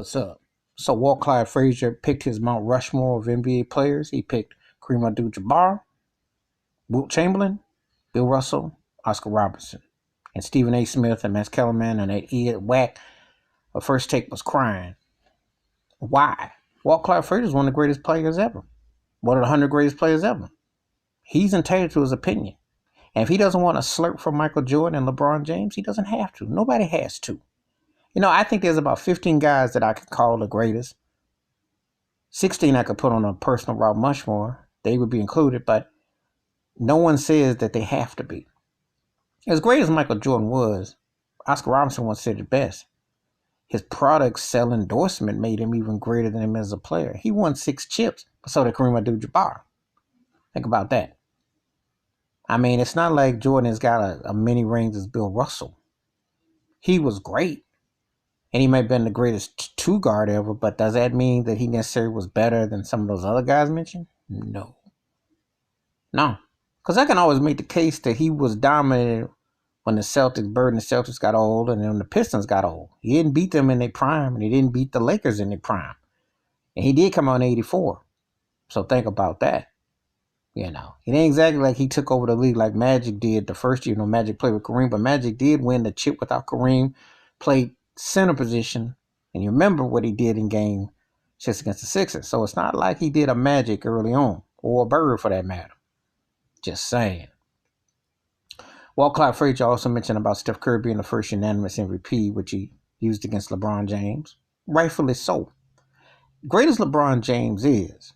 What's up? So Walt Clyde Frazier picked his Mount Rushmore of NBA players. He picked Kareem Abdul-Jabbar, Wilt Chamberlain, Bill Russell, Oscar Robertson, and Stephen A. Smith and Max Kellerman and that idiot Whack. The first take was crying. Why? Walt Clyde Frazier is one of the greatest players ever. One of the 100 greatest players ever. He's entitled to his opinion. And if he doesn't want to slurp from Michael Jordan and LeBron James, he doesn't have to. Nobody has to. I think there's about 15 guys that I could call the greatest. 16 I could put on a personal Route Mushmore. They would be included, but no one says that they have to be. As great as Michael Jordan was, Oscar Robertson once said it best. His product sell endorsement made him even greater than him as a player. He won 6 chips, so did Kareem Abdul-Jabbar. Think about that. I mean, it's not like Jordan has got a many rings as Bill Russell. He was great. And he may have been the greatest two guard ever, but does that mean that he necessarily was better than some of those other guys mentioned? No. Because I can always make the case that he was dominant when the Bird and the Celtics got old and then the Pistons got old. He didn't beat them in their prime, and he didn't beat the Lakers in their prime. And he did come out in 84. So think about that. It ain't exactly like he took over the league like Magic did the first year. Magic played with Kareem, but Magic did win the chip without Kareem, played center position, and you remember what he did in game 6 against the Sixers. So it's not like he did a Magic early on, or a Bird for that matter. Just saying. Walt Clyde Frazier also mentioned about Steph Curry being the first unanimous MVP, which he used against LeBron James. Rightfully so. Great as LeBron James is,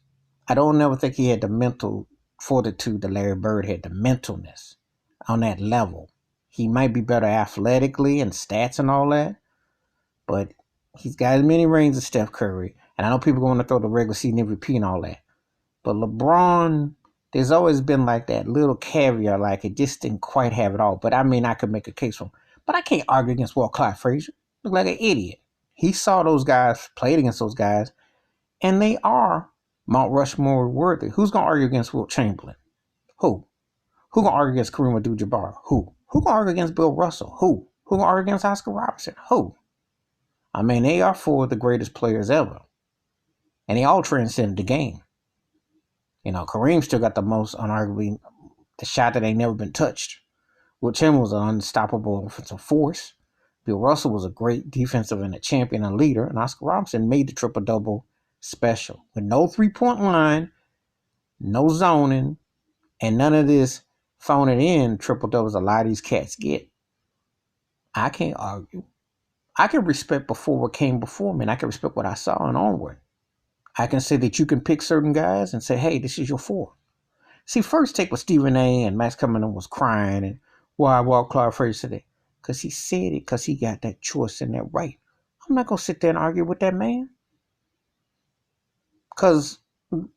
I don't never think he had the mental fortitude that Larry Bird had, the mentalness on that level. He might be better athletically and stats and all that, but he's got as many rings as Steph Curry. And I know people want to throw the regular season MVP and all that. But LeBron, there's always been like that little caveat, like it just didn't quite have it all. But I mean, I could make a case for him. But I can't argue against Walt Clyde Frazier. Look like an idiot. He saw those guys, played against those guys, and they are Mount Rushmore worthy. Who's going to argue against Wilt Chamberlain? Who? Who going to argue against Kareem Abdul-Jabbar? Who? Who going to argue against Bill Russell? Who? Who going to argue against Oscar Robertson? Who? I mean, they are 4 of the greatest players ever. And they all transcended the game. Kareem still got the most, unarguably, the shot that ain't never been touched. Wilt Chamberlain was an unstoppable offensive force. Bill Russell was a great defensive and a champion and leader. And Oscar Robertson made the triple-double special. With no three-point line, no zoning, and none of this phoning in triple-doubles a lot of these cats get. I can't argue. I can respect what came before me, and I can respect what I saw and onward. I can say that you can pick certain guys and say, hey, this is your 4. See, first take with Stephen A. and Max Kellerman was crying, and why Walt Clyde Frazier said it? Because he said it, because he got that choice and that right. I'm not going to sit there and argue with that man. Because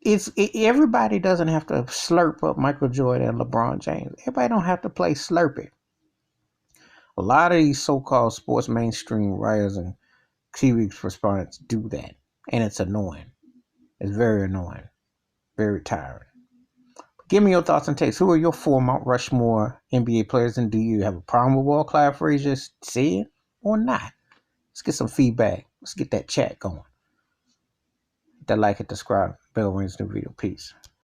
everybody doesn't have to slurp up Michael Jordan and LeBron James. Everybody don't have to play slurpy. A lot of these so-called sports mainstream writers and TV respondents do that. And it's annoying. It's very annoying. Very tiring. Give me your thoughts and takes. Who are your 4 Mount Rushmore NBA players, and do you have a problem with Walt Clyde Frazier said or not? Let's get some feedback. Let's get that chat going. Hit that like, hit the subscribe, bell rings, new video. Peace.